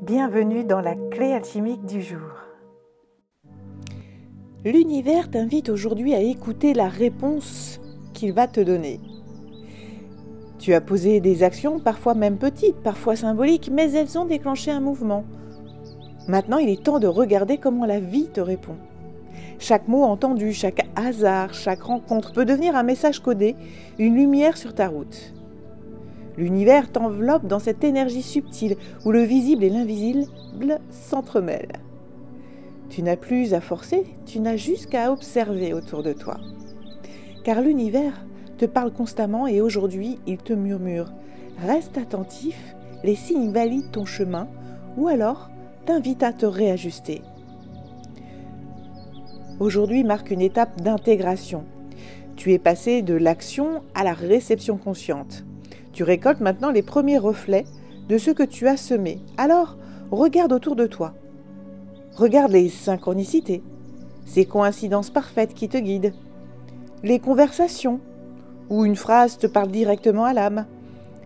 Bienvenue dans la clé alchimique du jour. L'univers t'invite aujourd'hui à écouter la réponse qu'il va te donner. Tu as posé des actions, parfois même petites, parfois symboliques, mais elles ont déclenché un mouvement. Maintenant, il est temps de regarder comment la vie te répond. Chaque mot entendu, chaque hasard, chaque rencontre peut devenir un message codé, une lumière sur ta route. L'univers t'enveloppe dans cette énergie subtile où le visible et l'invisible s'entremêlent. Tu n'as plus à forcer, tu n'as juste qu'à observer autour de toi. Car l'univers te parle constamment et aujourd'hui, il te murmure. Reste attentif, les signes valident ton chemin ou alors t'invite à te réajuster. Aujourd'hui marque une étape d'intégration. Tu es passé de l'action à la réception consciente. Tu récoltes maintenant les premiers reflets de ce que tu as semé. Alors, regarde autour de toi. Regarde les synchronicités, ces coïncidences parfaites qui te guident, les conversations où une phrase te parle directement à l'âme,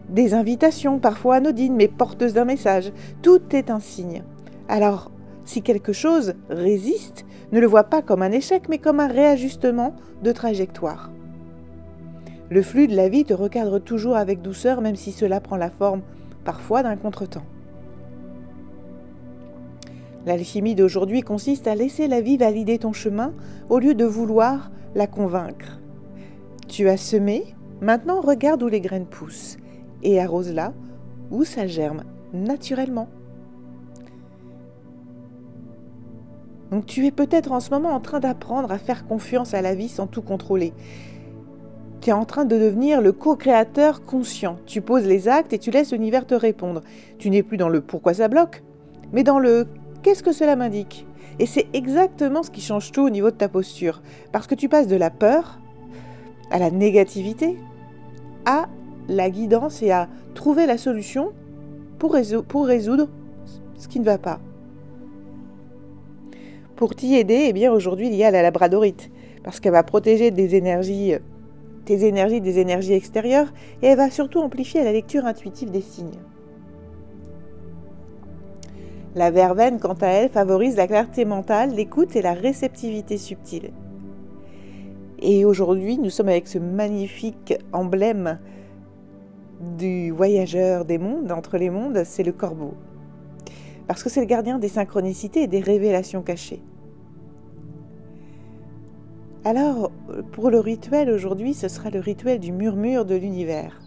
des invitations parfois anodines mais porteuses d'un message. Tout est un signe. Alors, si quelque chose résiste, ne le vois pas comme un échec mais comme un réajustement de trajectoire. Le flux de la vie te recadre toujours avec douceur, même si cela prend la forme parfois d'un contretemps. L'alchimie d'aujourd'hui consiste à laisser la vie valider ton chemin au lieu de vouloir la convaincre. Tu as semé, maintenant regarde où les graines poussent et arrose-la où ça germe naturellement. Donc tu es peut-être en ce moment en train d'apprendre à faire confiance à la vie sans tout contrôler. Tu es en train de devenir le co-créateur conscient. Tu poses les actes et tu laisses l'univers te répondre. Tu n'es plus dans le pourquoi ça bloque, mais dans le qu'est-ce que cela m'indique. Et c'est exactement ce qui change tout au niveau de ta posture. Parce que tu passes de la peur à la négativité, à la guidance et à trouver la solution pour résoudre ce qui ne va pas. Pour t'y aider, eh bien aujourd'hui il y a la labradorite. Parce qu'elle va protéger tes énergies des énergies extérieures et elle va surtout amplifier la lecture intuitive des signes. La verveine, quant à elle, favorise la clarté mentale, l'écoute et la réceptivité subtile. Et aujourd'hui, nous sommes avec ce magnifique emblème du voyageur des mondes, entre les mondes, c'est le corbeau. Parce que c'est le gardien des synchronicités et des révélations cachées. Alors, pour le rituel aujourd'hui, ce sera le rituel du murmure de l'univers.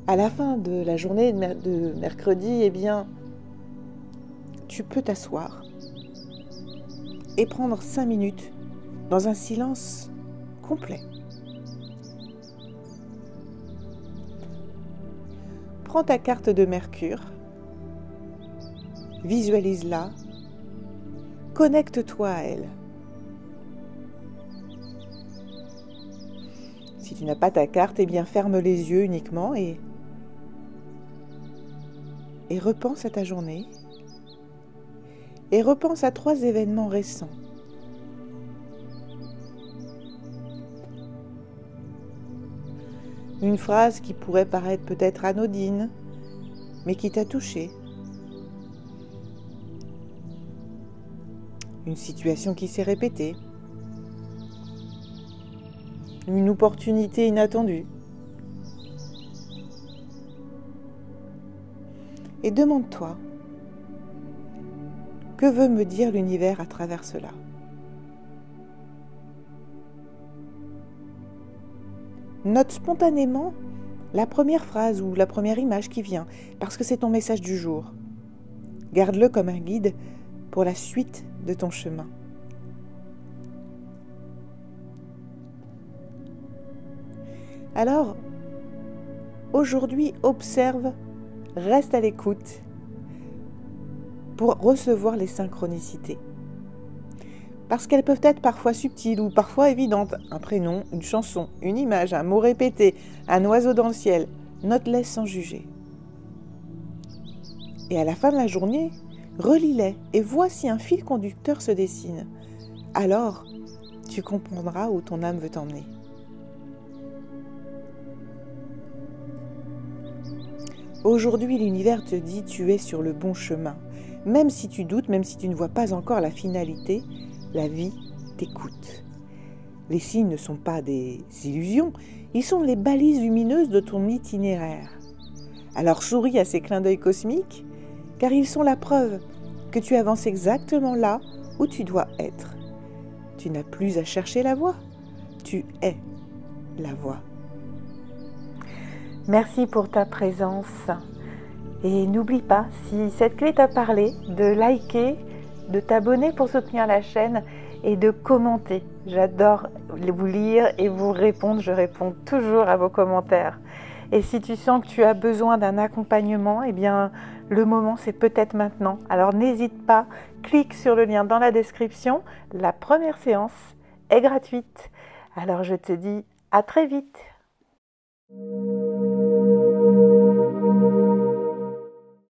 À la fin de la journée de mercredi, eh bien, tu peux t'asseoir et prendre 5 minutes dans un silence complet. Prends ta carte de Mercure, visualise-la, connecte-toi à elle. Si tu n'as pas ta carte, eh bien ferme les yeux uniquement et repense à ta journée. Et repense à 3 événements récents. Une phrase qui pourrait paraître peut-être anodine, mais qui t'a touché. Une situation qui s'est répétée. Une opportunité inattendue. Et demande-toi, que veut me dire l'univers à travers cela? Note spontanément la première phrase ou la première image qui vient, parce que c'est ton message du jour. Garde-le comme un guide pour la suite de ton chemin. Alors, aujourd'hui, observe, reste à l'écoute pour recevoir les synchronicités. Parce qu'elles peuvent être parfois subtiles ou parfois évidentes. Un prénom, une chanson, une image, un mot répété, un oiseau dans le ciel. Note-les sans juger. Et à la fin de la journée, relis-les et vois si un fil conducteur se dessine. Alors, tu comprendras où ton âme veut t'emmener. Aujourd'hui, l'univers te dit tu es sur le bon chemin. Même si tu doutes, même si tu ne vois pas encore la finalité, la vie t'écoute. Les signes ne sont pas des illusions, ils sont les balises lumineuses de ton itinéraire. Alors souris à ces clins d'œil cosmiques, car ils sont la preuve que tu avances exactement là où tu dois être. Tu n'as plus à chercher la voie, tu es la voie. Merci pour ta présence. Et n'oublie pas, si cette clé t'a parlé, de liker, de t'abonner pour soutenir la chaîne et de commenter. J'adore vous lire et vous répondre. Je réponds toujours à vos commentaires. Et si tu sens que tu as besoin d'un accompagnement, eh bien, le moment, c'est peut-être maintenant. Alors n'hésite pas, clique sur le lien dans la description. La première séance est gratuite. Alors je te dis à très vite.